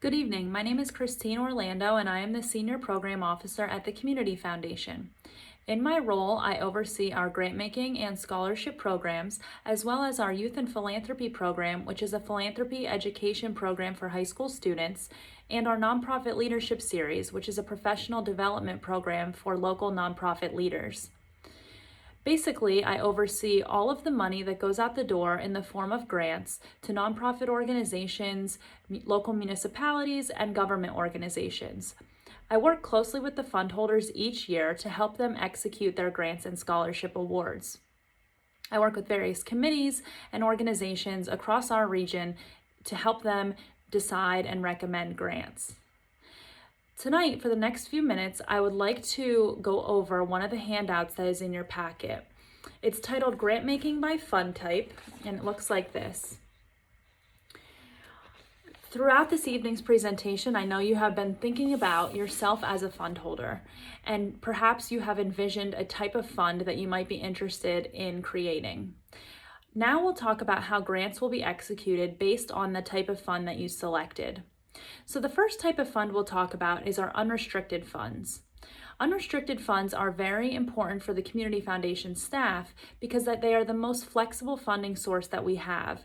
Good evening. My name is Christine Orlando, and I am the Senior Program Officer at the Community Foundation. In my role, I oversee our grant-making and scholarship programs, as well as our Youth and Philanthropy program, which is a philanthropy education program for high school students, and our Nonprofit Leadership Series, which is a professional development program for local nonprofit leaders. Basically, I oversee all of the money that goes out the door in the form of grants to nonprofit organizations, local municipalities, and government organizations. I work closely with the fund holders each year to help them execute their grants and scholarship awards. I work with various committees and organizations across our region to help them decide and recommend grants. Tonight, for the next few minutes, I would like to go over one of the handouts that is in your packet. It's titled Grantmaking by Fund Type, and it looks like this. Throughout this evening's presentation, I know you have been thinking about yourself as a fund holder, and perhaps you have envisioned a type of fund that you might be interested in creating. Now we'll talk about how grants will be executed based on the type of fund that you selected. So the first type of fund we'll talk about is our unrestricted funds. Unrestricted funds are very important for the Community Foundation staff because they are the most flexible funding source that we have.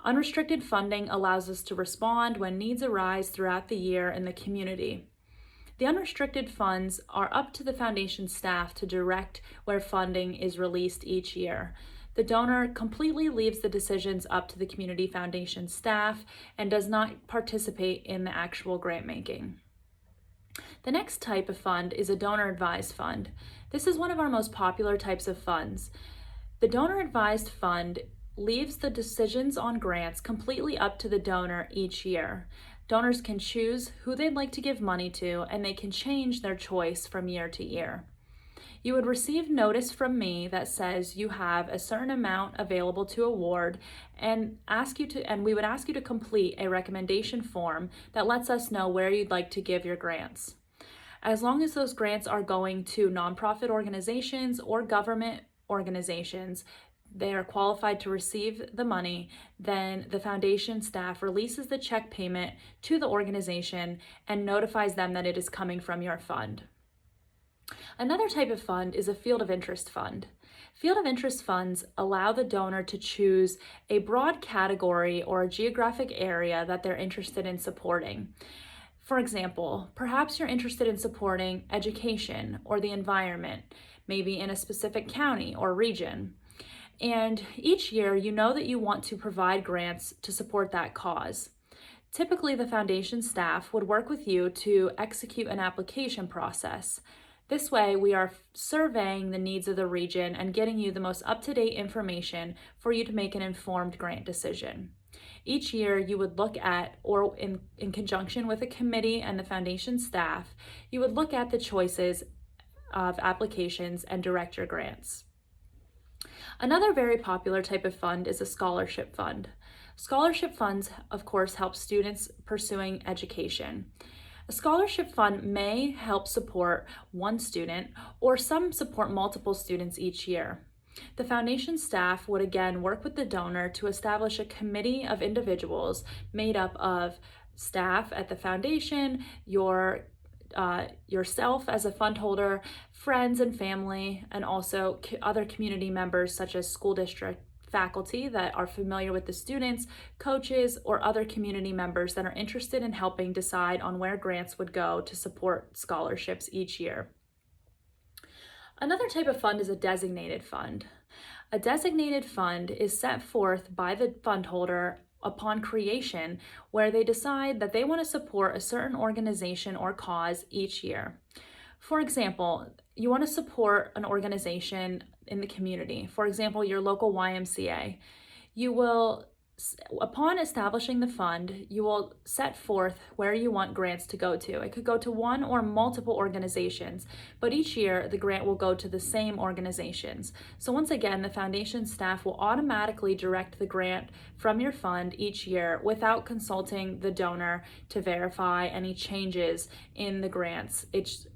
Unrestricted funding allows us to respond when needs arise throughout the year in the community. The unrestricted funds are up to the Foundation staff to direct where funding is released each year. The donor completely leaves the decisions up to the Community Foundation staff and does not participate in the actual grant making. The next type of fund is a donor-advised fund. This is one of our most popular types of funds. The donor-advised fund leaves the decisions on grants completely up to the donor each year. Donors can choose who they'd like to give money to, and they can change their choice from year to year. You would receive notice from me that says you have a certain amount available to award and we would ask you to complete a recommendation form that lets us know where you'd like to give your grants. As long as those grants are going to nonprofit organizations or government organizations, they are qualified to receive the money, then the foundation staff releases the check payment to the organization and notifies them that it is coming from your fund. Another type of fund is a field of interest fund. Field of interest funds allow the donor to choose a broad category or a geographic area that they're interested in supporting. For example, perhaps you're interested in supporting education or the environment, maybe in a specific county or region. And each year, you know that you want to provide grants to support that cause. Typically, the foundation staff would work with you to execute an application process. This way, we are surveying the needs of the region and getting you the most up-to-date information for you to make an informed grant decision. Each year, you would look at, or in conjunction with a committee and the foundation staff, you would look at the choices of applications and direct your grants. Another very popular type of fund is a scholarship fund. Scholarship funds, of course, help students pursuing education. A scholarship fund may help support one student, or some support multiple students each year. The foundation staff would again work with the donor to establish a committee of individuals made up of staff at the foundation, yourself as a fund holder, friends and family, and also other community members such as school district faculty that are familiar with the students, coaches, or other community members that are interested in helping decide on where grants would go to support scholarships each year. Another type of fund is a designated fund. A designated fund is set forth by the fund holder upon creation, where they decide that they want to support a certain organization or cause each year. For example, you want to support an organization in the community, for example, your local YMCA. You will, upon establishing the fund, you will set forth where you want grants to go to. It could go to one or multiple organizations, but each year the grant will go to the same organizations. So once again, the foundation staff will automatically direct the grant from your fund each year without consulting the donor to verify any changes in the grants. It's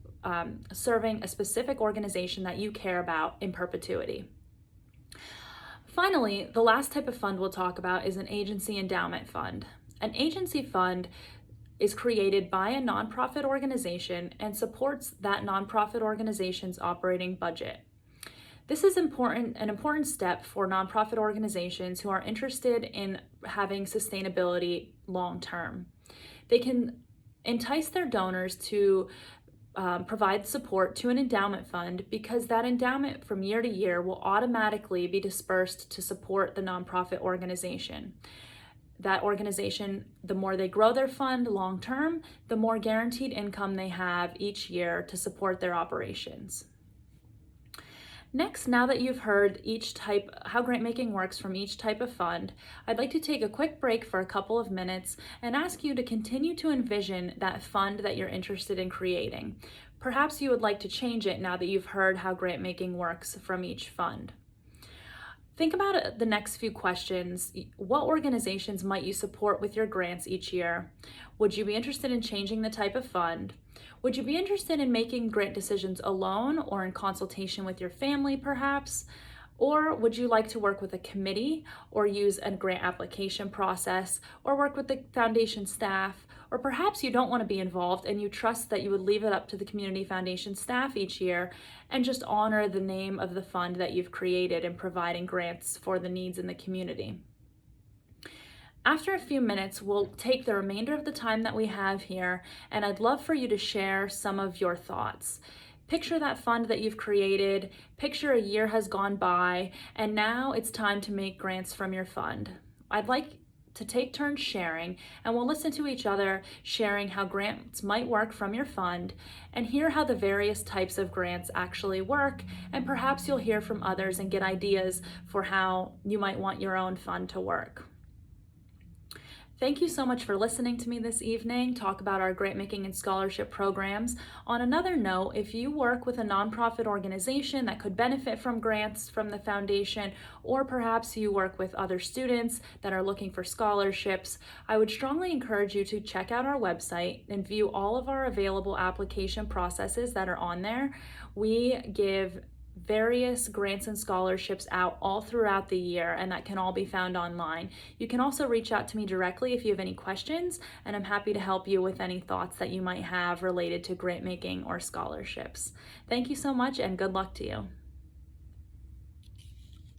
serving a specific organization that you care about in perpetuity. Finally, the last type of fund we'll talk about is an agency endowment fund. An agency fund is created by a nonprofit organization and supports that nonprofit organization's operating budget. This is an important step for nonprofit organizations who are interested in having sustainability long term. They can entice their donors to provide support to an endowment fund, because that endowment from year to year will automatically be dispersed to support the nonprofit organization. That organization, the more they grow their fund long term, the more guaranteed income they have each year to support their operations. Next, now that you've heard how grantmaking works from each type of fund, I'd like to take a quick break for a couple of minutes and ask you to continue to envision that fund that you're interested in creating. Perhaps you would like to change it now that you've heard how grantmaking works from each fund. Think about the next few questions. What organizations might you support with your grants each year? Would you be interested in changing the type of fund? Would you be interested in making grant decisions alone or in consultation with your family, perhaps? Or would you like to work with a committee or use a grant application process or work with the foundation staff? Or perhaps you don't want to be involved and you trust that you would leave it up to the community foundation staff each year and just honor the name of the fund that you've created in providing grants for the needs in the community. After a few minutes, we'll take the remainder of the time that we have here, and I'd love for you to share some of your thoughts. Picture that fund that you've created, picture a year has gone by, and now it's time to make grants from your fund. I'd like to take turns sharing, and we'll listen to each other sharing how grants might work from your fund and hear how the various types of grants actually work, and perhaps you'll hear from others and get ideas for how you might want your own fund to work. Thank you so much for listening to me this evening talk about our grantmaking and scholarship programs. On another note, if you work with a nonprofit organization that could benefit from grants from the foundation, or perhaps you work with other students that are looking for scholarships, I would strongly encourage you to check out our website and view all of our available application processes that are on there. We give various grants and scholarships out all throughout the year, and that can all be found online. You can also reach out to me directly if you have any questions, and I'm happy to help you with any thoughts that you might have related to grant making or scholarships. Thank you so much, and good luck to you.